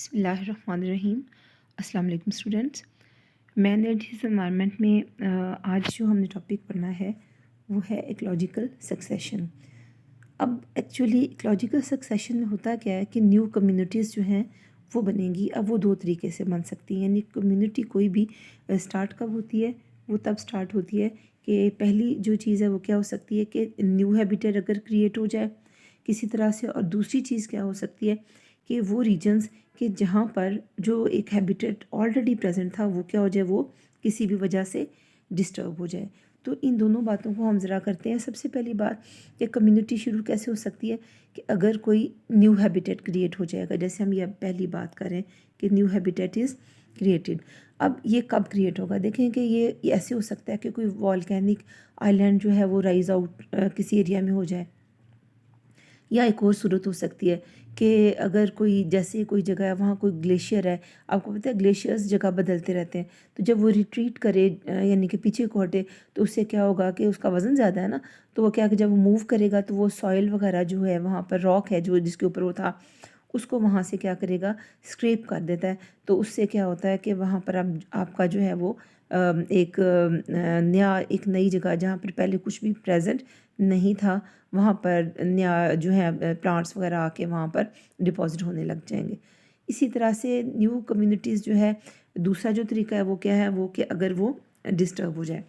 बिस्मिल्लाहिर्रहमानिर्रहीम। अस्सलाम वालेकुम स्टूडेंट्स। मैनेज एनवायरनमेंट में आज जो हमने टॉपिक पढ़ना है वो है इकोलॉजिकल सक्सेशन। अब एक्चुअली इकोलॉजिकल सक्सेशन में होता क्या है कि न्यू कम्युनिटीज़ जो हैं वो बनेंगी। अब वो दो तरीके से बन सकती हैं, यानी कम्युनिटी कोई भी स्टार्ट कब होती है, वो तब स्टार्ट होती है कि पहली जो चीज़ है वो क्या हो सकती है कि न्यू हैबिटेट अगर क्रिएट हो जाए किसी तरह से, और दूसरी चीज़ क्या हो सकती है कि वो रीजन्स कि जहाँ पर जो एक हैबिटेट ऑलरेडी प्रेजेंट था वो क्या हो जाए, वो किसी भी वजह से डिस्टर्ब हो जाए। तो इन दोनों बातों को हम ज़रा करते हैं। सबसे पहली बात कि कम्युनिटी शुरू कैसे हो सकती है कि अगर कोई न्यू हैबिटेट क्रिएट हो जाएगा, जैसे हम ये पहली बात करें कि न्यू हैबिटेट इज़ क्रिएटेड। अब ये कब क्रिएट होगा, देखें कि ये ऐसे हो सकता है कि कोई वॉल्केनिक आइलैंड जो है वो राइज आउट किसी एरिया में हो जाए, या एक और सूरत हो सकती है कि अगर कोई जैसे कोई जगह है वहाँ कोई ग्लेशियर है। आपको पता है ग्लेशियर्स जगह बदलते रहते हैं, तो जब वो रिट्रीट करे यानी कि पीछे को हटे, तो उससे क्या होगा कि उसका वज़न ज़्यादा है ना, तो वो क्या कि जब वो मूव करेगा तो वो सॉइल वगैरह जो है वहाँ पर रॉक है जो जिसके ऊपर वो था उसको वहाँ से क्या करेगा, स्क्रैप कर देता है। तो उससे क्या होता है कि वहाँ पर अब आपका जो है वो एक नया एक नई जगह जहाँ पर पहले कुछ भी प्रेजेंट नहीं था, वहाँ पर नया जो है प्लांट्स वगैरह आके वहाँ पर डिपॉजिट होने लग जाएंगे। इसी तरह से न्यू कम्युनिटीज़ जो है, दूसरा जो तरीका है वो क्या है, वो कि अगर वो डिस्टर्ब हो जाए।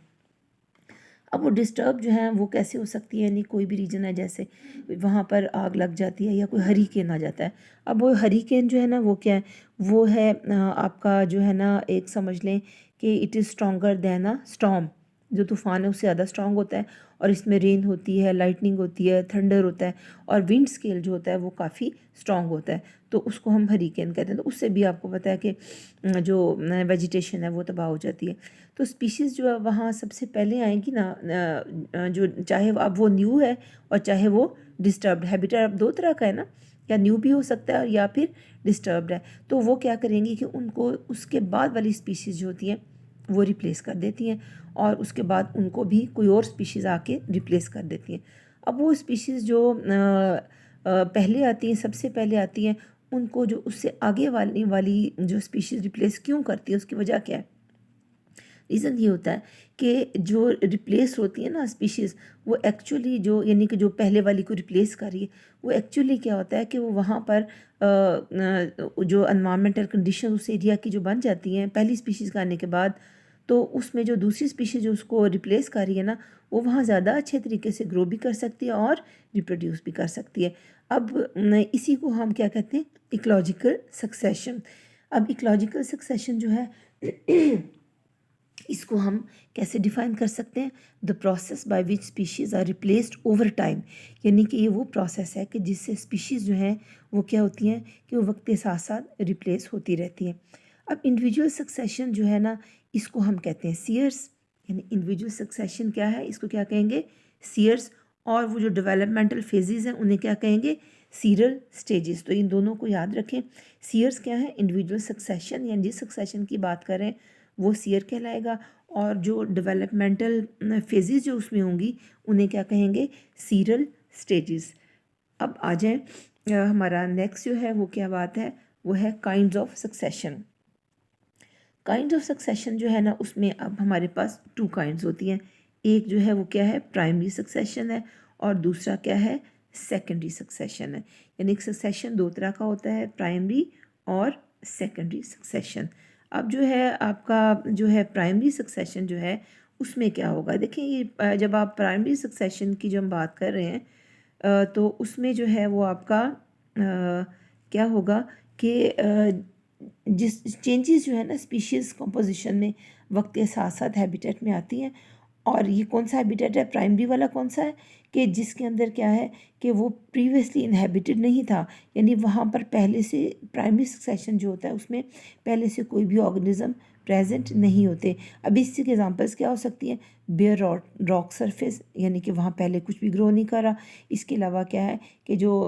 अब वो डिस्टर्ब जो है वो कैसे हो सकती है, यानी कोई भी रीजन है जैसे वहाँ पर आग लग जाती है या कोई हरीकेन आ जाता है। अब वो हरीकेन जो है ना वो क्या है, वो है आपका जो है ना, एक समझ लें कि it is stronger then a storm. जो तूफ़ान है उससे ज़्यादा स्ट्रॉन्ग होता है, और इसमें रेन होती है, लाइटनिंग होती है, थंडर होता है, और विंड स्केल जो होता है वो काफ़ी स्ट्रॉन्ग होता है, तो उसको हम हरीकेन कहते हैं। तो उससे भी आपको पता है कि जो वेजिटेशन है वो तबाह हो जाती है। तो स्पीशीज़ जो है वहाँ सबसे पहले आएंगी ना, जो चाहे अब वो न्यू है और चाहे वो डिस्टर्ब्ड। हैबिटेट अब दो तरह का है ना, या न्यू भी हो सकता है और या फिर डिस्टर्ब्ड है। तो वो क्या करेंगी कि उनको उसके बाद वाली स्पीशीज़ जो होती हैं वो रिप्लेस कर देती हैं, और उसके बाद उनको भी कोई और स्पीशीज़ आके रिप्लेस कर देती हैं। अब वो स्पीशीज़ जो पहले आती हैं, सबसे पहले आती हैं, उनको जो उससे आगे वाली वाली जो स्पीशीज़ रिप्लेस क्यों करती है, उसकी वजह क्या है। रीज़न ये होता है कि जो रिप्लेस होती है ना स्पीशीज़, वो एक्चुअली जो यानी कि जो पहले वाली को रिप्लेस कर रही है, वो एक्चुअली क्या होता है कि वो वहाँ पर जो एनवायरमेंटल कंडीशन उस एरिया की जो बन जाती हैं पहली स्पीशीज़ का आने के बाद, तो उसमें जो दूसरी स्पीशीज़ जो उसको रिप्लेस कर रही है ना, वो वहाँ ज़्यादा अच्छे तरीके से ग्रो भी कर सकती है और रिप्रोड्यूस भी कर सकती है। अब इसी को हम क्या कहते हैं, इकोलॉजिकल सक्सेशन। अब इकोलॉजिकल सक्सेशन जो है इसको हम कैसे डिफ़ाइन कर सकते हैं, the process by which species are replaced over time. यानी कि ये वो प्रोसेस है कि जिससे स्पीशीज़ जो हैं वो क्या होती हैं कि वो वक्त के साथ साथ रिप्लेस होती रहती हैं। अब इंडिविजुअल सक्सेशन जो है ना, इसको हम कहते हैं सीयर्स। यानी इंडिविजुअल सक्सेशन क्या है, इसको क्या कहेंगे, सीयर्स। और वो जो डेवलपमेंटल फेजेस हैं उन्हें क्या कहेंगे, सीरियल स्टेजेस। तो इन दोनों को याद रखें। सीयर्स क्या है, इंडिविजुअल सक्सेशन, यानी जिस सक्सेशन की बात करें वो सीयर कहलाएगा, और जो डेवलपमेंटल फेजेस जो उसमें होंगी उन्हें क्या कहेंगे, सीरियल स्टेजेस। अब आ जाए हमारा नेक्स्ट जो है वो क्या बात है, वो है kinds of succession. Kinds of succession जो है ना, उसमें अब हमारे पास टू काइंड्स होती हैं। एक जो है वो क्या है, प्राइमरी सक्सेशन है, और दूसरा क्या है, सेकेंडरी सक्सेशन है। यानी सक्सेशन दो तरह का होता है, प्राइमरी और सेकेंडरी सक्सेशन। अब जो है आपका जो है प्राइमरी सक्सेशन जो है उसमें क्या होगा, देखिए ये जब आप प्राइमरी सक्सेशन की जो हम बात कर रहे हैं तो उसमें जो है वो आपका क्या होगा कि जिस चेंजेस जो है ना स्पीशीज़ कंपोजिशन में वक्त के साथ साथ हैबिटेट में आती हैं। और ये कौन सा हैबिटेट है, प्राइमरी वाला कौन सा है कि जिसके अंदर क्या है कि वो प्रीवियसली इनहेबिटेड नहीं था, यानी वहाँ पर पहले से प्राइमरी सक्सेशन जो होता है उसमें पहले से कोई भी ऑर्गेनिज्म प्रेजेंट नहीं होते। अब इसकी एग्जांपल्स क्या हो सकती हैं, बेयर रॉक सरफेस, यानी कि वहाँ पहले कुछ भी ग्रो नहीं करा। इसके अलावा क्या है कि जो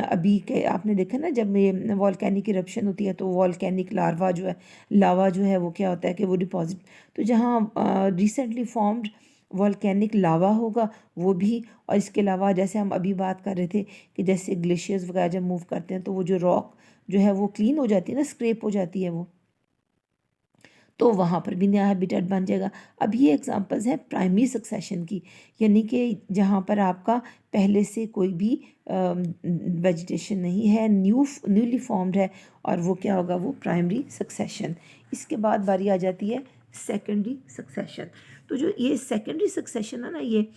अभी के आपने देखा ना, जब ये वॉल्केनिक इरप्शन होती है तो वॉल्केनिक लार्वा जो है, लावा जो है वो क्या होता है कि वो डिपॉजिट, तो जहाँ रिसेंटली फॉर्म्ड वॉल्केनिक लावा होगा वो भी। और इसके अलावा जैसे हम अभी बात कर रहे थे कि जैसे ग्लेशियर्स वगैरह जब मूव करते हैं तो वो जो रॉक जो है वो क्लीन हो जाती है ना, स्क्रैप हो जाती है वो, तो वहाँ पर भी नया हैबिटेट बन जाएगा। अब ये एग्जांपल्स हैं प्राइमरी सक्सेशन की, यानी कि जहाँ पर आपका पहले से कोई भी वेजिटेशन नहीं है, न्यूली फॉर्म्ड है, और वो क्या होगा, वो प्राइमरी सक्सेशन। इसके बाद बारी आ जाती है सेकेंडरी सक्सेशन। तो जो ये सेकेंडरी सक्सेशन है ना, ये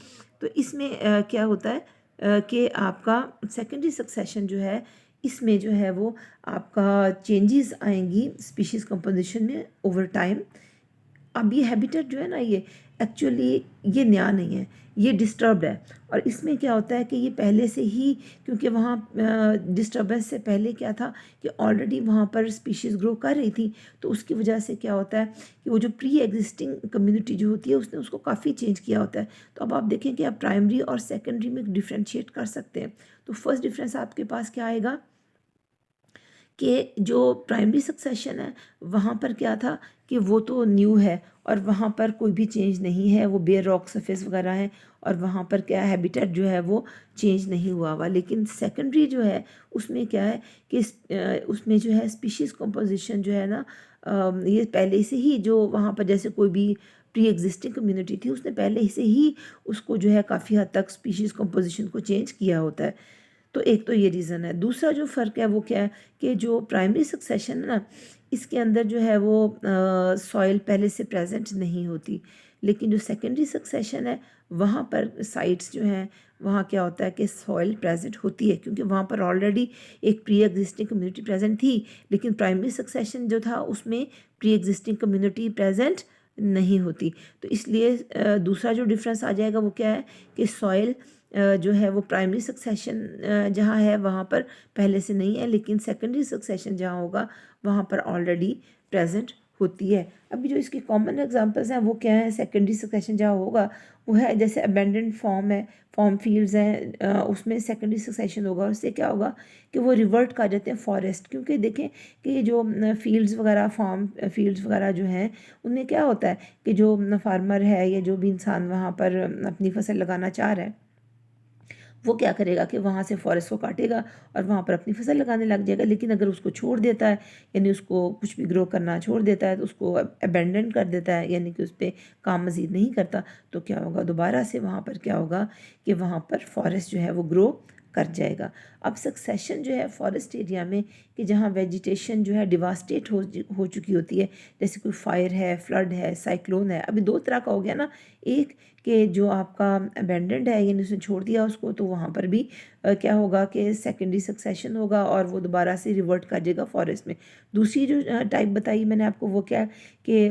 तो इसमें क्या होता है कि आपका सेकेंडरी सक्सेशन जो है, इसमें जो है वो आपका चेंजेस आएंगी स्पीशीज़ कंपोजिशन में ओवर टाइम। अब ये हैबिटेट जो है ना, ये एक्चुअली ये नया नहीं है, ये डिस्टर्ब्ड है। और इसमें क्या होता है कि ये पहले से ही, क्योंकि वहाँ डिस्टर्बेंस से पहले क्या था कि ऑलरेडी वहाँ पर स्पीशीज़ ग्रो कर रही थी, तो उसकी वजह से क्या होता है कि वो जो प्री एग्जिस्टिंग कम्युनिटी जो होती है उसने उसको काफ़ी चेंज किया होता है। तो अब आप देखें कि आप प्राइमरी और सेकेंडरी में डिफ्रेंशिएट कर सकते हैं। तो फर्स्ट डिफरेंस आपके पास क्या आएगा कि जो प्राइमरी सक्सेशन है वहाँ पर क्या था कि वो तो न्यू है और वहाँ पर कोई भी चेंज नहीं है, वो बेयर रॉक सरफेस वगैरह है, और वहाँ पर क्या हैबिटेट जो है वो चेंज नहीं हुआ हुआ। लेकिन सेकेंडरी जो है उसमें क्या है कि उसमें जो है स्पीशीज़ कंपोजिशन जो है ना, ये पहले से ही जो वहाँ पर जैसे कोई भी प्री एग्जिस्टिंग कम्युनिटी थी उसने पहले से ही उसको जो है काफ़ी हद तक स्पीशीज़ कंपोजिशन को चेंज किया होता है। तो एक तो ये रीज़न है। दूसरा जो फ़र्क है वो क्या है कि जो प्राइमरी सक्सेशन है ना, इसके अंदर जो है वो सॉइल पहले से प्रेजेंट नहीं होती। लेकिन जो सेकेंडरी सक्सेशन है वहाँ पर साइट्स जो हैं वहाँ क्या होता है कि सॉइल प्रेजेंट होती है, क्योंकि वहाँ पर ऑलरेडी एक प्री एग्जिस्टिंग कम्युनिटी प्रेजेंट थी। लेकिन प्राइमरी सक्सेशन जो था उसमें प्री एग्जिस्टिंग कम्युनिटी प्रेजेंट नहीं होती। तो इसलिए दूसरा जो डिफरेंस आ जाएगा वो क्या है कि सॉइल जो है वो प्राइमरी सक्सेशन जहाँ है वहाँ पर पहले से नहीं है, लेकिन सेकेंडरी सक्सेशन जहाँ होगा वहाँ पर ऑलरेडी प्रेजेंट होती है। अभी जो इसकी कॉमन एग्जांपल्स हैं वो क्या है, सेकेंडरी सक्सेशन जहाँ होगा वो है जैसे अबेंडेंट फॉर्म है, फॉर्म फील्ड्स हैं, उसमें सेकेंडरी सक्सेशन होगा। और उससे क्या होगा कि वो रिवर्ट कर जाते हैं फॉरेस्ट, क्योंकि देखें कि ये जो फील्ड्स वगैरह, फार्म फील्ड्स वगैरह जो हैं उनमें क्या होता है कि जो फार्मर है या जो भी इंसान वहाँ पर अपनी फसल लगाना चाह रहा है वो क्या करेगा कि वहाँ से फॉरेस्ट को काटेगा और वहाँ पर अपनी फसल लगाने लग जाएगा। लेकिन अगर उसको छोड़ देता है, यानी उसको कुछ भी ग्रो करना छोड़ देता है, तो उसको अबेंडन कर देता है, यानी कि उस पर काम मज़ीद नहीं करता, तो क्या होगा, दोबारा से वहाँ पर क्या होगा कि वहाँ पर फॉरेस्ट जो है वो ग्रो कर जाएगा। अब सक्सेशन जो है फॉरेस्ट एरिया में कि जहाँ वेजिटेशन जो है डिवास्टेट हो चुकी होती है, जैसे कोई फायर है, फ्लड है, साइक्लोन है। अभी दो तरह का हो गया ना, एक कि जो आपका अबेंडेंड है यानी उसने छोड़ दिया उसको, तो वहाँ पर भी क्या होगा कि सेकेंडरी सक्सेशन होगा और वो दोबारा से रिवर्ट कर जाएगा फॉरेस्ट में। दूसरी जो टाइप बताई मैंने आपको वो क्या कि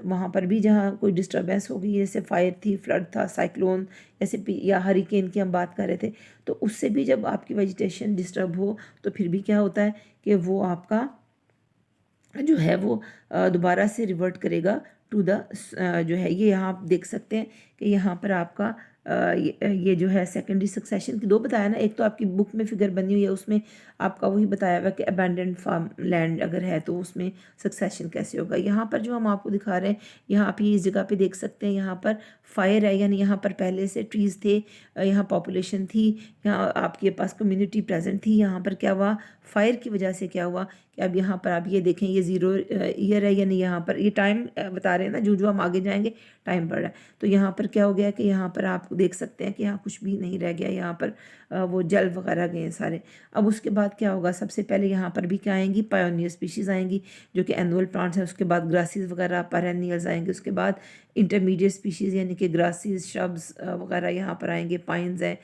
वहाँ पर भी जहाँ कोई डिस्टर्बेंस होगी, जैसे फायर थी, फ्लड था, साइक्लोन जैसे या हरिकेन की हम बात कर रहे थे, तो उससे भी जब आपकी वेजिटेशन डिस्टर्ब हो तो फिर भी क्या होता है कि वो आपका जो है वो दोबारा से रिवर्ट करेगा टू द जो है, ये यहाँ आप देख सकते हैं कि यहाँ पर आपका ये जो है सेकेंडरी सक्सेशन की दो बताया ना, एक तो आपकी बुक में फिगर बनी हुई है उसमें आपका वही बताया हुआ कि अबैंडन्ड फार्म लैंड अगर है तो उसमें सक्सेशन कैसे होगा। यहाँ पर जो हम आपको दिखा रहे हैं, यहाँ आप ये इस जगह पे देख सकते हैं, यहाँ पर फायर है, यानी यहाँ पर पहले से ट्रीज़ थे, यहाँ पॉपुलेशन थी, यहाँ आपके पास कम्युनिटी प्रेजेंट थी। यहाँ पर क्या हुआ, फायर की वजह से क्या हुआ कि अब यहाँ पर आप ये देखें, ये ज़ीरो ईयर है, यानी यहाँ पर ये टाइम बता रहे हैं ना, जो हम आगे जाएंगे टाइम बढ़ रहा है। तो यहाँ पर क्या हो गया कि यहाँ पर आप देख सकते हैं कि यहाँ कुछ भी नहीं रह गया, यहाँ पर वो जल वगैरह गए सारे। अब उसके बाद क्या होगा, सबसे पहले यहाँ पर भी क्या आएंगी, पायोनियर स्पीशीज़ आएंगी जो कि एनुअल प्लांट्स हैं। उसके बाद ग्रासेस वगैरह, पेरेनियल्स आएंगे। उसके बाद इंटरमीडिएट स्पीशीज़ यानी कि ग्रासेस, श्रब्स वगैरह यहाँ पर आएंगे, पाइन्स हैं।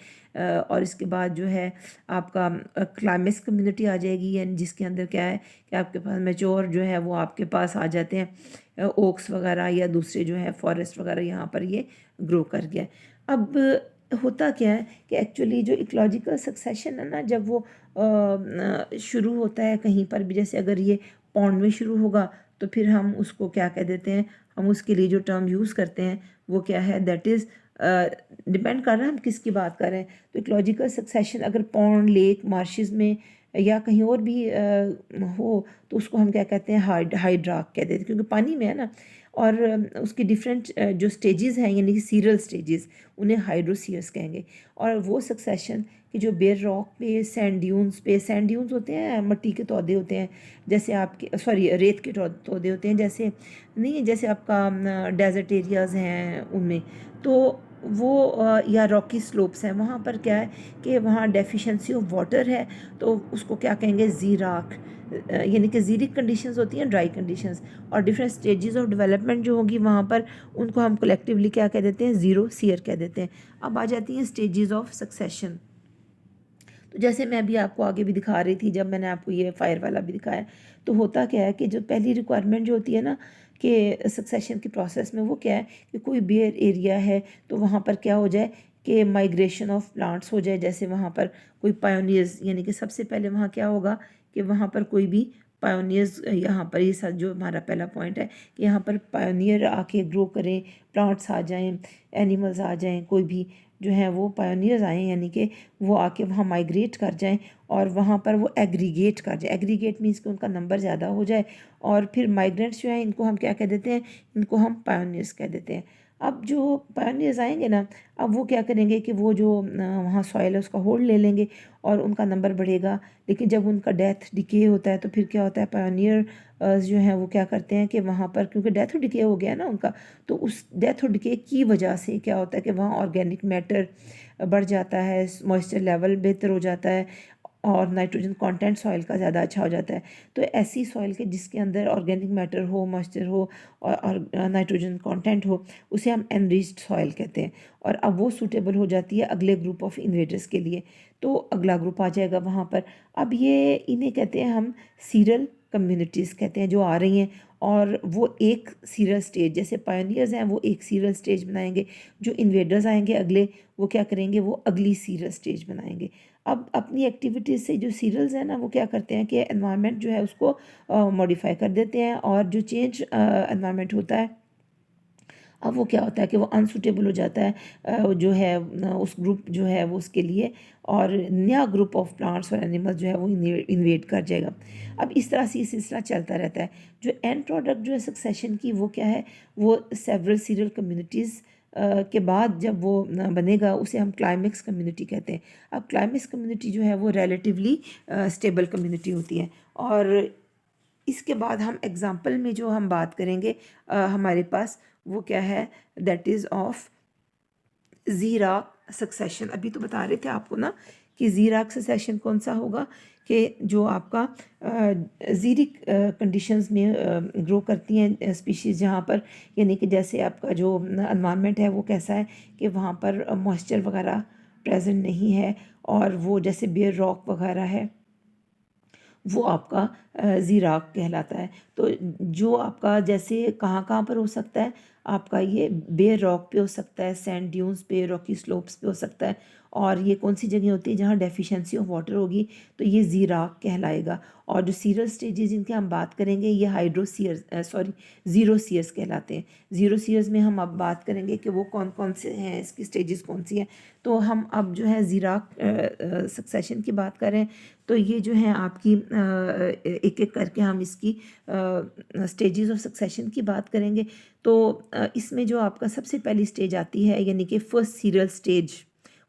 और इसके बाद जो है आपका क्लाइमेक्स कम्युनिटी आ जाएगी, यानी जिसके अंदर क्या है कि आपके पास मेच्योर जो है वो आपके पास आ जाते हैं, ओक्स वगैरह या दूसरे जो है फॉरेस्ट वगैरह, यहाँ पर ये ग्रो कर गया। अब होता क्या है कि एक्चुअली जो इकोलॉजिकल सक्सेशन है ना, जब वो शुरू होता है कहीं पर भी, जैसे अगर ये पॉन्ड में शुरू होगा तो फिर हम उसको क्या कह देते हैं, हम उसके लिए जो टर्म यूज़ करते हैं वो क्या है, दैट इज़ डिपेंड कर रहा है हम किसकी बात कर रहे हैं। तो इकोलॉजिकल सक्सेशन अगर पॉन्ड, लेक, मार्शेस में या कहीं और भी हो तो उसको हम क्या कहते हैं, हाइड्राक कहते हैं, क्योंकि पानी में है ना। और उसकी डिफरेंट जो स्टेजेस हैं यानी कि सीरल स्टेजेस, उन्हें हाइड्रोसीयर्स कहेंगे। और वो सक्सेशन कि जो बेर रॉक पे, सैंड ड्यून्स होते हैं, मिट्टी के तौदे होते हैं, जैसे आपके सॉरी रेत के तौदे होते हैं, जैसे नहीं जैसे आपका डेजर्ट एरियाज़ हैं उनमें, तो वो या रॉकी स्लोप्स हैं, वहाँ पर क्या है कि वहाँ डेफिशिएंसी ऑफ वाटर है, तो उसको क्या कहेंगे, ज़ीराक, यानी कि ज़ीरिक कंडीशंस होती हैं, ड्राई कंडीशंस। और डिफरेंट स्टेजेस ऑफ डेवलपमेंट जो होगी वहाँ पर, उनको हम कलेक्टिवली क्या कह देते हैं, ज़ीरो सीयर कह देते हैं। अब आ जाती हैं स्टेजेस ऑफ सक्सेशन। तो जैसे मैं अभी आपको आगे भी दिखा रही थी, जब मैंने आपको ये फायर वाला भी दिखाया, तो होता क्या है कि जो पहली रिक्वायरमेंट जो होती है ना कि सक्सेशन के प्रोसेस में, वो क्या है कि कोई बेयर एरिया है तो वहाँ पर क्या हो जाए कि माइग्रेशन ऑफ प्लांट्स हो जाए। जैसे वहाँ पर कोई पायोनियर्स, यानी कि सबसे पहले वहाँ क्या होगा कि वहाँ पर कोई भी पायोनियर्स, यहाँ पर ये जो हमारा पहला पॉइंट है कि यहाँ पर पायोनियर आके ग्रो करें, प्लांट्स आ जाएं, एनिमल्स आ जाएं, कोई भी जो है वो पायोनियर्स आएँ, यानी कि वो आके वहाँ माइग्रेट कर जाएं और वहाँ पर वो एग्रीगेट कर जाए। एग्रीगेट मीन्स कि उनका नंबर ज़्यादा हो जाए। और फिर माइग्रेंट्स जो हैं, इनको हम क्या कह देते हैं, इनको हम पायोनियर्स कह देते हैं। अब जो पायोनियर्स आएंगे ना, अब वो क्या करेंगे कि वो जो वहाँ सॉइल है उसका होल्ड ले लेंगे और उनका नंबर बढ़ेगा। लेकिन जब उनका डेथ डिके होता है तो फिर क्या होता है, पायोनियर जो हैं वो क्या करते हैं कि वहाँ पर, क्योंकि डेथ और डिके हो गया ना उनका, तो उस डेथ और डिके की वजह से क्या होता है कि वहाँ ऑर्गेनिक मैटर बढ़ जाता है, मॉइस्चर लेवल बेहतर हो जाता है और नाइट्रोजन कंटेंट सॉइल का ज़्यादा अच्छा हो जाता है। तो ऐसी सॉइल के जिसके अंदर ऑर्गेनिक मैटर हो, मॉइस्चर हो और नाइट्रोजन कंटेंट हो, उसे हम एनरिच्ड सॉइल कहते हैं। और अब वो सूटेबल हो जाती है अगले ग्रुप ऑफ इन्वेडर्स के लिए। तो अगला ग्रुप आ जाएगा वहाँ पर। अब ये इन्हें कहते हैं हम सीरल कम्युनिटीज़ कहते हैं, जो आ रही हैं और वो एक सीरियल स्टेज, जैसे पायनियर्स हैं वो एक सीरियल स्टेज बनाएंगे, जो इन्वेडर्स आएंगे अगले, वो क्या करेंगे, वो अगली सीरियल स्टेज बनाएंगे। अब अपनी एक्टिविटीज़ से जो सीरियल्स हैं ना, वो क्या करते हैं कि एनवायरनमेंट जो है उसको मॉडिफाई कर देते हैं, और जो चेंज एनवायरनमेंट होता है, अब वो क्या होता है कि वो अनसुटेबल हो जाता है जो है उस ग्रुप जो है वो उसके लिए, और नया ग्रुप ऑफ प्लांट्स और एनिमल्स जो है वो इन्वेट कर जाएगा। अब इस तरह से ये सिलसिला चलता रहता है। जो एंड प्रोडक्ट जो है सक्सेशन की, वो क्या है, वो सेवरल सीरियल कम्युनिटीज़ के बाद जब वो बनेगा, उसे हम क्लाइमेक्स कम्युनिटी कहते हैं। अब क्लाइमेक्स कम्युनिटी जो है वो रिलेटिवली स्टेबल कम्युनिटी होती है। और इसके बाद हम एग्ज़ाम्पल में जो हम बात करेंगे हमारे पास वो क्या है, दैट इज़ ऑफ ज़ीराक सक्सेशन। अभी तो बता रहे थे आपको ना कि ज़ीराक सक्सेशन कौन सा होगा, कि जो आपका ज़ीरिक कंडीशंस में ग्रो करती हैं स्पीशीज़, जहाँ पर यानी कि जैसे आपका जो एनवायरनमेंट है वो कैसा है कि वहाँ पर मॉइस्चर वगैरह प्रेजेंट नहीं है, और वो जैसे बेयर रॉक वगैरह है, वो आपका ज़ीराक कहलाता है। तो जो आपका जैसे कहाँ कहाँ पर हो सकता है, आपका ये बेयर रॉक पे हो सकता है, सैंड ड्यून्स पे, रॉकी स्लोप्स पे हो सकता है। और ये कौन सी जगह होती है जहाँ डेफिशिएंसी ऑफ वाटर होगी, तो ये ज़ीराक कहलाएगा। और जो सीरल स्टेजेस जिनकी हम बात करेंगे, ये ज़ीरो सीयर्स कहलाते हैं। ज़ीरो सीयर्स में हम अब बात करेंगे कि वो कौन कौन से हैं, इसकी स्टेजेस कौन सी हैं। तो हम अब जो है ज़ीराक सक्सेशन की बात करें, तो ये जो है आपकी एक एक करके हम इसकी स्टेजेस ऑफ सक्सेशन की बात करेंगे। तो इसमें जो आपका सबसे पहली स्टेज आती है, यानी कि फर्स्ट सीरियल स्टेज,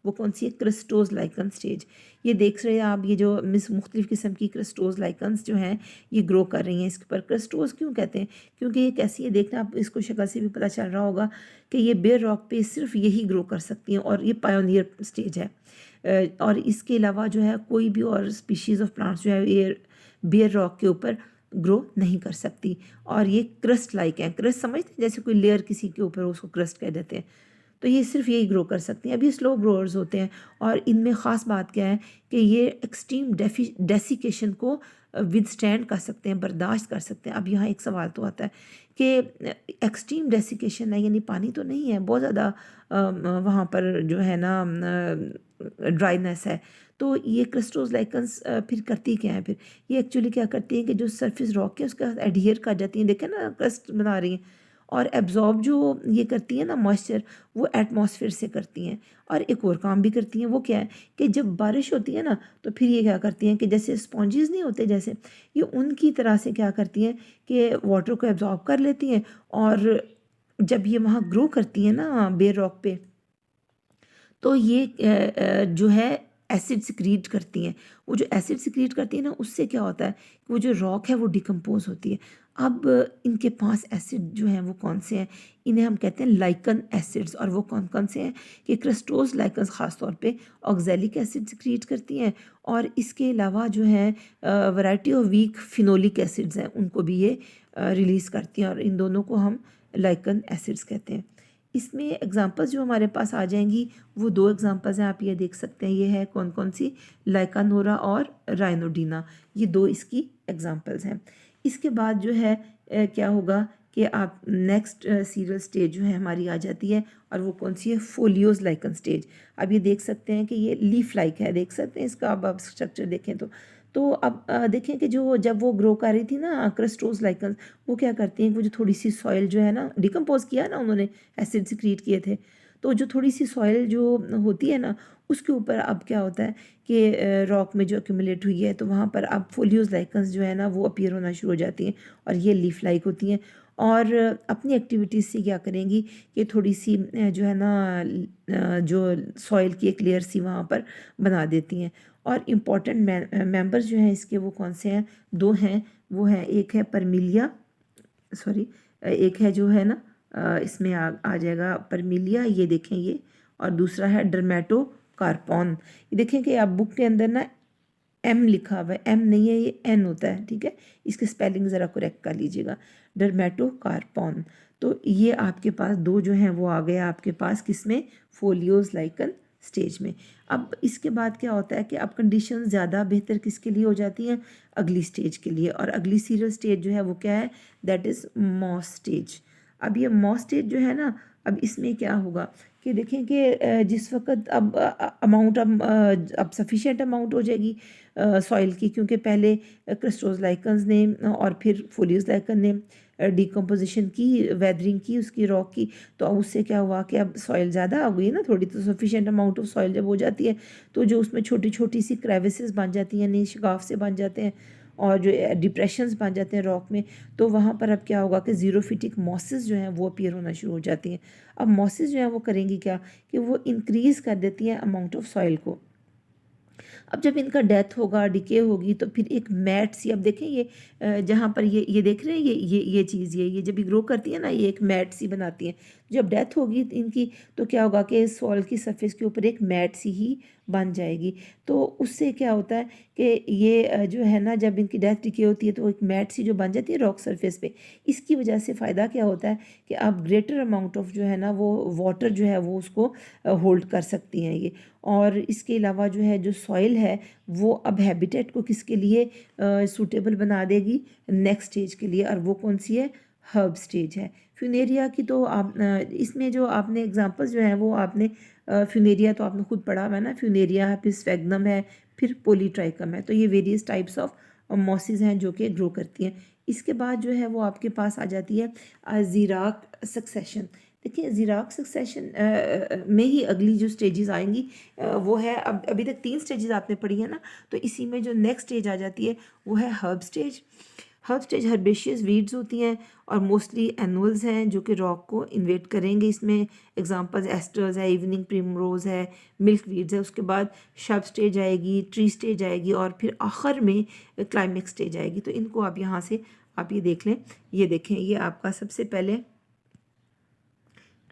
वो कौन सी है, क्रिस्टोज लाइकन स्टेज। ये देख रहे हैं आप, ये जो मुख्तलिफ़ किस्म की क्रिस्टोज लाइकन्स जो हैं ये ग्रो कर रही हैं। इसके ऊपर क्रिस्टोज क्यों कहते हैं, क्योंकि ये कैसी है, देखना आप इसको शक्ल से भी पता चल रहा होगा कि ये बेयर रॉक पे सिर्फ यही ग्रो कर सकती हैं, और ये पायोनियर स्टेज है। और इसके अलावा जो है कोई भी और स्पीशीज़ ऑफ प्लांट्स जो है ये बेयर रॉक के ऊपर ग्रो नहीं कर सकती। और ये क्रस्ट लाइक हैं, क्रस्ट समझते हैं, जैसे कोई लेयर किसी के ऊपर, उसको क्रस्ट कह देते हैं। तो ये सिर्फ यही ग्रो कर सकती हैं। अब ये स्लो ग्रोअर्स होते हैं, और इनमें ख़ास बात क्या है कि ये एक्सट्रीम डेसिकेशन को विदस्टैंड कर सकते हैं, बर्दाश्त कर सकते हैं। अब यहाँ एक सवाल तो आता है कि एक्सट्रीम डेसिकेशन है, यानी पानी तो नहीं है, बहुत ज़्यादा वहाँ पर जो है ना ड्राइनेस है, तो ये क्रिस्टोज लाइकन्स फिर करती क्या है, फिर ये एक्चुअली क्या करती हैं कि जो सरफेस रॉक है उसके साथ एडहियर कर जाती हैं, देखें ना क्रस्ट बना रही हैं, और एब्जॉर्ब जो ये करती हैं ना मॉइस्चर, वो एटमॉस्फेयर से करती हैं। और एक और काम भी करती हैं, वो क्या है कि जब बारिश होती है ना तो फिर ये क्या करती हैं कि जैसे स्पॉन्जेस नहीं होते, जैसे ये उनकी तरह से क्या करती हैं कि वाटर को एब्जॉर्ब कर लेती हैं, और जब ये वहाँ ग्रो करती हैं ना बेर रॉक पे, तो ये जो है एसिड सिक्रीट करती हैं। वो जो एसिड सिक्रीट करती है ना, उससे क्या होता है कि वो जो रॉक है वो डिकम्पोज होती है। अब इनके पास एसिड जो हैं वो कौन से हैं, इन्हें हम कहते हैं लाइकन एसिड्स। और वो कौन कौन से हैं कि क्रिस्टोज लाइकन्स ख़ास तौर पे ऑक्जेलिक एसिड सिक्रीट करती हैं, और इसके अलावा जो है variety of weak phenolic acids हैं, उनको भी ये रिलीज़ करती हैं, और इन दोनों को हम लाइकन एसिड्स कहते हैं। इसमें एग्जांपल्स जो हमारे पास आ जाएंगी वो दो एग्जांपल्स हैं, आप ये देख सकते हैं। ये है कौन कौन सी, लाइकानोरा और राइनोडीना, ये दो इसकी एग्जांपल्स हैं। इसके बाद जो है क्या होगा कि आप नेक्स्ट सीरियल स्टेज जो है हमारी आ जाती है, और वो कौन सी है, फोलियोज लाइकन स्टेज। अब ये देख सकते हैं कि ये लीफ लाइक है, देख सकते हैं इसका। अब आप स्ट्रक्चर देखें तो अब देखें कि जो जब वो ग्रो कर रही थी ना क्रस्टोज लाइकन, वो क्या करती हैं, वो जो थोड़ी सी सॉइल जो है ना डिकम्पोज किया ना उन्होंने, एसिड सिक्रीट किए थे, तो जो थोड़ी सी सॉइल जो होती है ना, उसके ऊपर अब क्या होता है कि रॉक में जो एक्यूमुलेट हुई है, तो वहाँ पर अब फोलियोज लाइकन्स जो है ना वो अपीयर होना शुरू हो जाती हैं, और ये लीफ लाइक होती हैं। और अपनी एक्टिविटीज़ से क्या करेंगी कि थोड़ी सी जो है ना जो सॉइल की एक लेयर सी वहाँ पर बना देती हैं। और इम्पॉर्टेंट मेंबर्स जो हैं इसके वो कौन से हैं, दो हैं। वो है, एक है परमिलिया, सॉरी, एक है जो है ना इसमें आ जाएगा परमिलिया, ये देखें ये, और दूसरा है डर्मेटोकार्पॉन। ये देखें कि आप बुक के अंदर ना एम लिखा हुआ है, एम नहीं है, ये एन होता है, ठीक है। इसके स्पेलिंग ज़रा करेक्ट कर लीजिएगा, डर्मेटोकार्पॉन। तो ये आपके पास दो जो हैं वो आ गए आपके पास, किसमें, फोलियोज लाइकन स्टेज में। अब इसके बाद क्या होता है कि अब कंडीशन ज़्यादा बेहतर किसके लिए हो जाती हैं, अगली स्टेज के लिए। और अगली सीरियल स्टेज जो है वो क्या है, दैट इज़ मॉस स्टेज। अब ये मॉस स्टेज जो है ना, अब इसमें क्या होगा कि देखें कि जिस वक्त अब अमाउंट अब सफिशेंट अमाउंट हो जाएगी सॉइल की, क्योंकि पहले क्रिस्टोज लाइकन्स ने और फिर फोलियोज लाइकन ने डिकम्पोजिशन की, वेदरिंग की उसकी रॉक की, तो अब उससे क्या हुआ कि अब सॉइल ज़्यादा आ गई ना थोड़ी, तो सफिशेंट अमाउंट ऑफ सॉइल जब हो जाती है, तो जो उसमें छोटी छोटी सी क्रेविसेस बन जाती हैं, नई शिगाफ से बन जाते हैं, और जो डिप्रेशंस बन जाते हैं रॉक में, तो वहाँ पर अब क्या होगा कि ज़ीरोफिटिक मॉसेस जो हैं वो अपीयर होना शुरू हो जाती हैं। अब मॉसेस जो हैं वो करेंगी क्या कि वो इंक्रीज़ कर देती हैं अमाउंट ऑफ सॉइल को। अब जब इनका डेथ होगा, डिके होगी, तो फिर एक मैट सी, अब देखें ये जहाँ पर ये देख रहे हैं, ये चीज़, ये जब ग्रो करती है ना, ये एक मैट सी बनाती है। जब डेथ होगी इनकी, तो क्या होगा कि सॉइल की सरफेस के ऊपर एक मैट सी ही बन जाएगी। तो उससे क्या होता है कि ये जो है ना, जब इनकी डेथ डिके होती है तो एक मैट सी जो बन जाती है रॉक सरफेस पे, इसकी वजह से फ़ायदा क्या होता है कि अब ग्रेटर अमाउंट ऑफ जो है ना वो वाटर जो है वो उसको होल्ड कर सकती हैं ये। और इसके अलावा जो है, जो सॉइल है वो अब हैबिटेट को किसके लिए सूटेबल बना देगी, नेक्स्ट स्टेज के लिए, और वो कौन सी है, हर्ब स्टेज है। फ्यूनेरिया की तो आप इसमें जो आपने एग्जांपल्स जो हैं वो आपने फ्यूनेरिया तो आपने खुद पढ़ा हुआ है ना, फ्यूनेरिया है, फिर स्फेगनम है, फिर पोलीट्राइकम है। तो ये वेरियस टाइप्स ऑफ मॉसिस हैं जो कि ग्रो करती हैं। इसके बाद जो है वो आपके पास आ जाती है ज़ीराक सक्सेशन। देखिए ज़ीराक सक्सेशन में ही अगली जो स्टेजेस आएंगी वो है, अब अभी तक 3 स्टेजेस आपने पढ़ी है ना, तो इसी में जो नेक्स्ट स्टेज आ जाती है वो है herb stage. Herb stage herbaceous weeds होती हैं और मोस्टली एनुअल्स हैं जो कि रॉक को इन्वेट करेंगे। इसमें एग्जांपल्स एस्टर्स है, इवनिंग प्रिमरोज है, मिल्क वीड्स है। उसके बाद शब स्टेज आएगी, ट्री स्टेज आएगी, और फिर आखिर में क्लाइमेक्स स्टेज आएगी। तो इनको आप यहाँ से आप ये देख लें, ये देखें, ये आपका सबसे पहले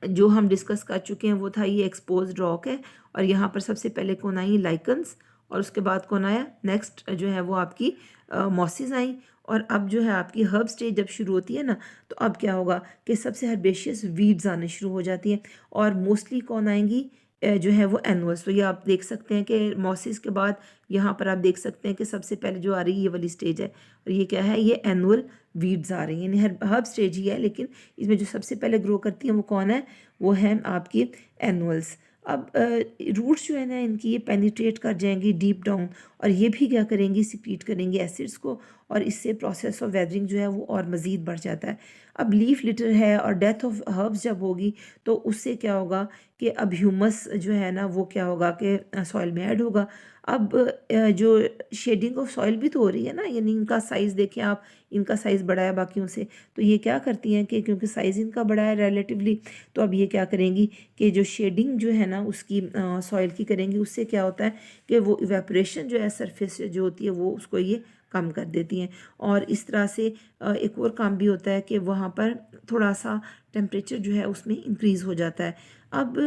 जो हम डिस्कस कर चुके हैं वो था ये एक्सपोज रॉक है, और यहाँ पर सबसे पहले कौन आई, लाइकन्स, और उसके बाद कौन आया, नेक्स्ट जो है वो आपकी मॉसिस आई। और अब जो है आपकी हर्ब स्टेज जब शुरू होती है ना, तो अब क्या होगा कि सबसे हर्बेशियस वीड्स आने शुरू हो जाती हैं, और मोस्टली कौन आएंगी, जो है वो एनुअल्स। तो ये आप देख सकते हैं कि मॉसिस के बाद यहाँ पर आप देख सकते हैं कि सबसे पहले जो आ रही है ये वाली स्टेज है, और ये क्या है, ये एनुअल वीड्स आ रही हैं, यानी हर्ब स्टेज ही है, लेकिन इसमें जो सबसे पहले ग्रो करती हैं वो कौन है, वो है आपकी एनुअल्स। अब रूट्स जो है ना इनकी, ये पेनिट्रेट कर जाएंगी डीप डाउन, और ये भी क्या करेंगी, सिक्रीट करेंगी एसिड्स को, और इससे प्रोसेस ऑफ वेदरिंग जो है वो और मज़ीद बढ़ जाता है। अब लीफ लिटर है और डेथ ऑफ हर्ब्स जब होगी तो उससे क्या होगा कि अब ह्यूमस जो है ना वो क्या होगा कि सॉइल में ऐड होगा। अब जो शेडिंग ऑफ सॉइल भी तो हो रही है ना, यानी इनका साइज़ देखें आप, इनका साइज़ बड़ा है बाकियों से, तो ये क्या करती हैं कि क्योंकि साइज़ इनका बड़ा है रिलेटिवली, तो अब ये क्या करेंगी कि जो शेडिंग जो है ना उसकी सॉइल की करेंगी, उससे क्या होता है कि वो इवेपोरेशन जो है सरफेस जो होती है वो उसको ये कम कर देती हैं। और इस तरह से एक और काम भी होता है कि वहाँ पर थोड़ा सा टेम्परेचर जो है उसमें इंक्रीज़ हो जाता है। अब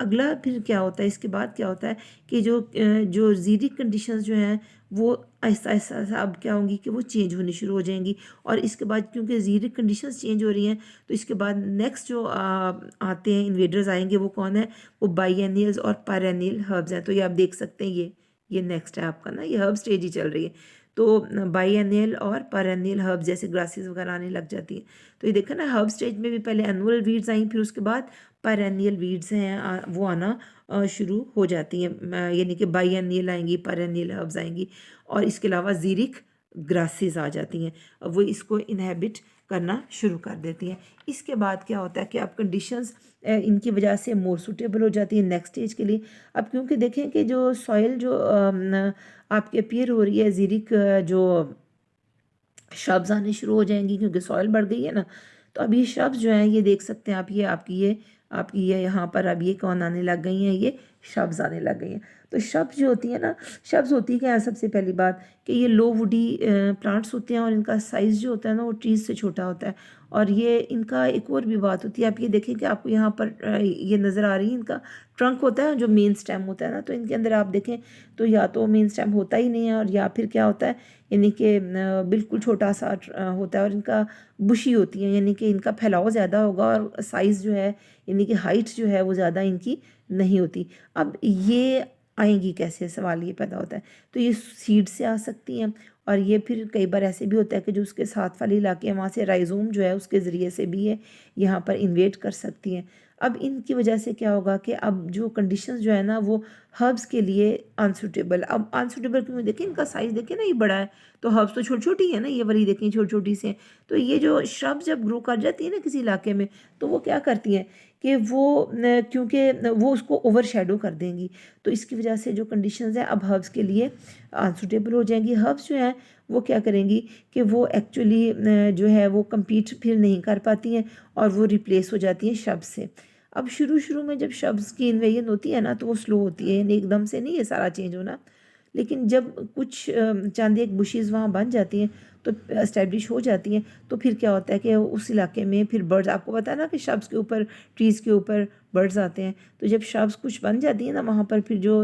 अगला फिर क्या होता है, इसके बाद क्या होता है कि जो ज़ीरिक कंडीशंस जो हैं वो आहिस्ता आहिस्ता अब क्या होंगी कि वो चेंज होनी शुरू हो जाएंगी। और इसके बाद क्योंकि ज़ीरिक कंडीशंस चेंज हो रही हैं तो इसके बाद नेक्स्ट जो आते हैं इन्वेडर्स आएंगे वो कौन है, वो बाईएनियल्स और पेरेनियल हर्ब्स हैं। तो ये आप देख सकते हैं, ये नेक्स्ट है आपका ना, ये हर्ब स्टेज ही चल रही है। तो बाईएनियल और पेरेनियल हर्ब्स जैसे ग्रासेस वगैरह आने लग जाती हैं। तो ये देखा ना, हर्ब स्टेज में भी पहले एनुअल वीड्स आई, फिर उसके बाद पेरेनियल वीड्स हैं वो आना शुरू हो जाती हैं, यानी कि बाईएनियल आएंगी, पेरेनियल हर्ब्स आएंगी, और इसके अलावा ज़ीरिक ग्रासेस आ जाती हैं, वो इसको इनहेबिट करना शुरू कर देती हैं। इसके बाद क्या होता है कि अब कंडीशंस इनकी वजह से मोर सूटेबल हो जाती है नेक्स्ट स्टेज के लिए। अब क्योंकि देखें कि जो सॉइल जो आपके अपीयर हो रही है, ज़ीरिक जो श्रब्स आने शुरू हो जाएंगी क्योंकि सॉइल बढ़ गई है ना। तो अब ये श्रब्स जो हैं ये देख सकते हैं आप, ये आपकी ये यहाँ पर अब ये कौन आने लग गई हैं, ये श्रब्स आने लग गई हैं। तो श्रब्स जो होती है ना, श्रब्स होती क्या है, सबसे पहली बात कि ये लो वुडी प्लांट्स होते हैं और इनका साइज़ जो होता है ना वो ट्रीज से छोटा होता है। और ये इनका एक और भी बात होती है, आप ये देखें कि आपको यहाँ पर ये नज़र आ रही है, इनका ट्रंक होता है जो मेन स्टेम होता है ना, तो इनके अंदर आप देखें तो या तो मेन स्टेम होता ही नहीं है और या फिर क्या होता है, यानी कि बिल्कुल छोटा सा होता है और इनका बुशी होती है, यानी कि इनका फैलाव ज़्यादा होगा और साइज़ जो है यानी कि हाइट जो है वो ज़्यादा इनकी नहीं होती। अब ये आएंगी कैसे, सवाल ये पैदा होता है। तो ये सीड से आ सकती हैं और ये फिर कई बार ऐसे भी होता है कि जो उसके साथ वाले इलाके हैं वहाँ से राइजोम जो है उसके ज़रिए से भी ये यहाँ पर इन्वेट कर सकती हैं। अब इनकी वजह से क्या होगा कि अब जो कंडीशंस जो है ना वो हर्ब्स के लिए अनसूटेबल, अब अनसूटेबल क्यों, देखें इनका साइज़ देखें ना, ये बड़ा है, तो हर्ब्स तो छोटी छोटी है ना, ये वाली देखें छोटी छोटी से। तो ये जो श्रब जब ग्रो कर जाती है ना किसी इलाके में, तो वो क्या करती हैं कि वो क्योंकि वो उसको ओवर शेडो कर देंगी, तो इसकी वजह से जो कंडीशंस हैं अब हर्ब्स के लिए अनसूटेबल हो जाएंगी। हर्ब्स जो हैं वो क्या करेंगी कि वो एक्चुअली जो है वो कम्पीट फिर नहीं कर पाती हैं और वो रिप्लेस हो जाती हैं श्रब्स से। अब शुरू शुरू में जब श्रब्स की इन्वेजन होती है ना तो वो स्लो होती है, यानी एकदम से नहीं है सारा चेंज होना, लेकिन जब कुछ चंद एक बुशेज़ वहाँ बन जाती हैं तो इस्टेब्लिश हो जाती हैं, तो फिर क्या होता है कि उस इलाके में फिर बर्ड्स, आपको पता है ना कि श्रब्स के ऊपर, ट्रीज़ के ऊपर बर्ड्स आते हैं, तो जब श्रब्स कुछ बन जाती हैं ना वहाँ पर फिर जो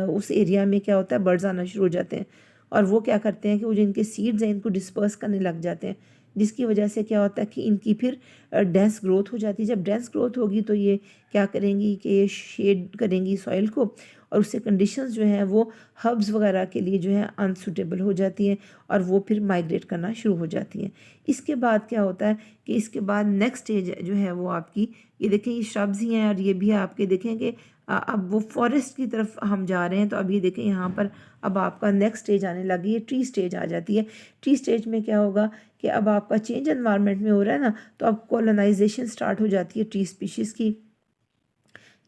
उस एरिया में क्या होता है बर्ड्स आना शुरू हो जाते हैं और वो क्या करते हैं कि वो जो इनके सीड्स हैं इनको डिस्पर्स करने लग जाते हैं, जिसकी वजह से क्या होता है कि इनकी फिर डेंस ग्रोथ हो जाती है। जब डेंस ग्रोथ होगी तो ये क्या करेंगी कि ये शेड करेंगी सॉइल को और उससे कंडीशंस जो हैं वो हर्ब्स वगैरह के लिए जो है अनसूटेबल हो जाती हैं और वो फिर माइग्रेट करना शुरू हो जाती हैं। इसके बाद क्या होता है कि इसके बाद नेक्स्ट स्टेज जो है वो आपकी, ये देखें ये श्रब्स ही हैं और ये भी आपके देखें कि अब वो फॉरेस्ट की तरफ हम जा रहे हैं। तो अब ये देखें यहाँ पर अब आपका नेक्स्ट स्टेज आने लगी है, ट्री स्टेज आ जाती है। ट्री स्टेज में क्या होगा कि अब आपका चेंज एनवायरनमेंट में हो रहा है ना, तो अब कॉलोनाइजेशन स्टार्ट हो जाती है ट्री स्पीशीज़ की।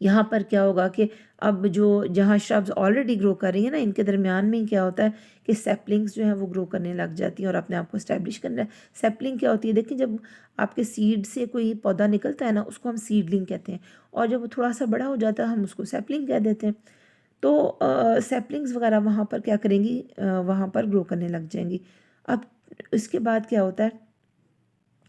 यहाँ पर क्या होगा कि अब जो जहाँ श्रब्स ऑलरेडी ग्रो कर रही है ना इनके दरमियान में क्या होता है कि सैपलिंग्स जो है वो ग्रो करने लग जाती हैं और अपने आप को इस्टेब्लिश करना है। सैपलिंग क्या होती है, देखिए जब आपके सीड से कोई पौधा निकलता है ना उसको हम सीडलिंग कहते हैं और जब वो थोड़ा सा बड़ा हो जाता है हम उसको सैपलिंग कह देते हैं। तो सैपलिंग्स वगैरह वहाँ पर क्या करेंगी, वहाँ पर ग्रो करने लग जाएंगी। अब इसके बाद क्या होता है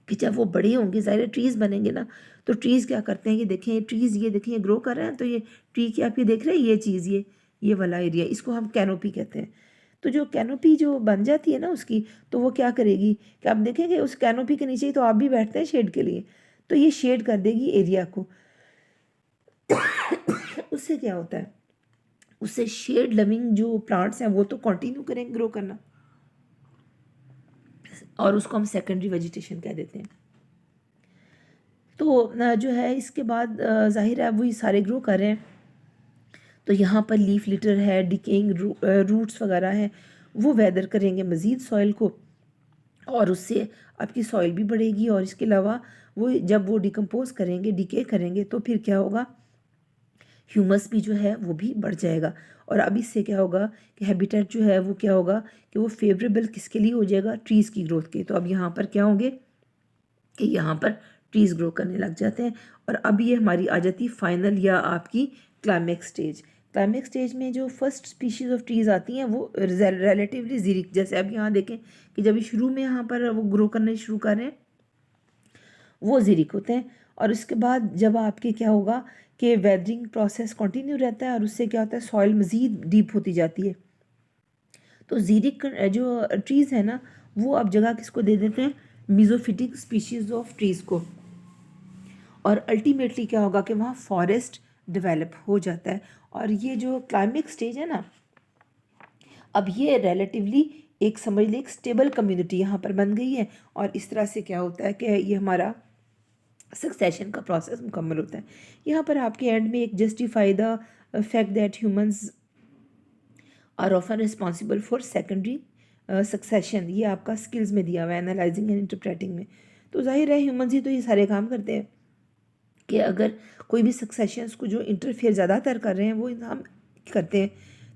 कि जब वो बड़ी होंगी ज़ाहिर ट्रीज़ बनेंगे ना, तो ट्रीज़ क्या करते हैं, ये देखें ये ट्रीज़, ये देखें ये ग्रो कर रहे हैं, तो ये ट्री की आप ये देख रहे हैं ये चीज़, ये वाला एरिया इसको हम कैनोपी कहते हैं। तो जो कैनोपी जो बन जाती है ना उसकी, तो वो क्या करेगी कि आप देखेंगे उस कैनोपी के नीचे ही तो आप भी बैठते हैं शेड के लिए, तो ये शेड कर देगी एरिया को। उससे क्या होता है, उससे शेड लविंग जो प्लांट्स हैं वो तो कंटिन्यू करेंगे ग्रो करना और उसको हम सेकेंडरी वेजिटेशन कह देते हैं। तो जो है इसके बाद ज़ाहिर है वही सारे ग्रो कर रहे हैं, तो यहाँ पर लीफ लिटर है, डिकेइंग रूट्स वगैरह हैं, वो वेदर करेंगे मज़ीद सॉइल को और उससे आपकी सॉइल भी बढ़ेगी, और इसके अलावा वो जब वो डिकम्पोज करेंगे, डिके करेंगे, तो फिर क्या होगा, ह्यूमस भी जो है वो भी बढ़ जाएगा। और अब इससे क्या होगा कि हैबिटेट जो है वो क्या होगा कि वो फेवरेबल किसके लिए हो जाएगा, ट्रीज़ की ग्रोथ के। तो अब यहाँ पर क्या होंगे कि यहाँ पर ट्रीज़ ग्रो करने लग जाते हैं। और अब ये हमारी आ जाती है फाइनल या आपकी क्लाइमेक्स स्टेज। क्लाइमेक्स स्टेज में जो फर्स्ट स्पीशीज़ ऑफ ट्रीज़ आती हैं वो रिलेटिवली जीरिक, जैसे अब यहाँ देखें कि जब शुरू में यहाँ पर वो ग्रो करने शुरू कर रहे हैं वो जीरिक होते हैं। और उसके बाद जब आपके क्या होगा कि वेदरिंग प्रोसेस कंटिन्यू रहता है और उससे क्या होता है, सॉइल मज़ीद डीप होती जाती है। तो जीरिक जो ट्रीज़ है ना, वो अब जगह किसको दे देते हैं, मीज़ोफिटिक स्पीशीज़ ऑफ ट्रीज़ को। और अल्टीमेटली क्या होगा कि वहाँ फॉरेस्ट डेवलप हो जाता है। और ये जो क्लाइमेक्स स्टेज है ना, अब ये रिलेटिवली एक समझ लें एक स्टेबल कम्युनिटी यहाँ पर बन गई है। और इस तरह से क्या होता है कि ये हमारा सक्सेशन का प्रोसेस मुकम्मल होता है। यहाँ पर आपके एंड में एक justify the fact that humans are often responsible for secondary succession, ये आपका स्किल्स में दिया हुआ है, एनालाइजिंग एंड इंटरप्रेटिंग में। तो जाहिर है ह्यूमंस ही तो ये सारे काम करते हैं कि अगर कोई भी सक्सेशंस को जो इंटरफेयर ज़्यादातर कर रहे हैं वो हम करते हैं।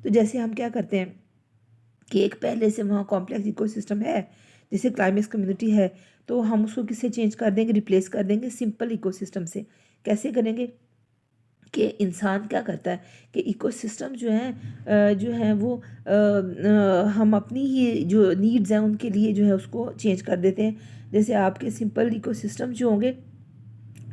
तो जैसे हम क्या करते हैं कि एक पहले से वहाँ कॉम्प्लेक्स इकोसिस्टम है, जैसे क्लाइमेक्स कम्युनिटी है, तो हम उसको किससे चेंज कर देंगे, रिप्लेस कर देंगे सिंपल इकोसिस्टम से। कैसे करेंगे कि इंसान क्या करता है कि इकोसिस्टम जो है वो हम अपनी ही जो नीड्स हैं उनके लिए जो है उसको चेंज कर देते हैं। जैसे आपके सिंपल इकोसिस्टम जो होंगे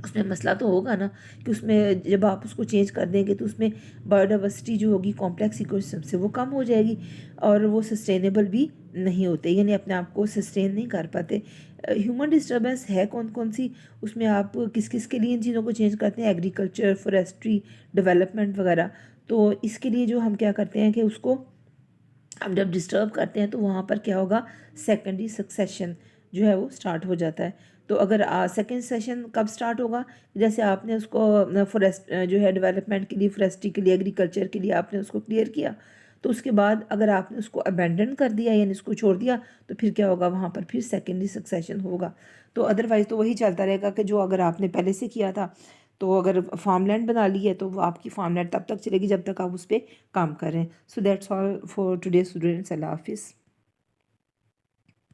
उसमें मसला तो होगा ना कि उसमें जब आप उसको चेंज कर देंगे तो उसमें बायोडाइवर्सिटी जो होगी कॉम्प्लेक्स इकोसिस्टम से वो कम हो जाएगी और वो सस्टेनेबल भी नहीं होते, यानी अपने आप को सस्टेन नहीं कर पाते। ह्यूमन डिस्टर्बेंस है कौन कौन सी, उसमें आप किस किस के लिए इन चीज़ों को चेंज करते हैं, एग्रीकल्चर, फॉरेस्ट्री, डेवलपमेंट वगैरह। तो इसके लिए जो हम क्या करते हैं कि उसको हम जब डिस्टर्ब करते हैं तो वहाँ पर क्या होगा, सेकेंडरी सक्सेशन जो है वो स्टार्ट हो जाता है। तो अगर सेकेंड सेशन कब स्टार्ट होगा, जैसे आपने उसको फॉरेस्ट जो है डेवलपमेंट के लिए, फॉरेस्ट्री के लिए, एग्रीकल्चर के लिए आपने उसको क्लियर किया, तो उसके बाद अगर आपने उसको अबेंडन कर दिया यानी उसको छोड़ दिया, तो फिर क्या होगा, वहाँ पर फिर सेकेंडरी सक्सेशन होगा। तो अदरवाइज़ तो वही चलता रहेगा कि जो अगर आपने पहले से किया था, तो अगर फार्मलैंड बना ली है तो वो आपकी फार्मलैंड तब तक चलेगी जब तक आप उस पर काम कर रहे हैं। So that's all for today students. अल्लाह हाफिज़।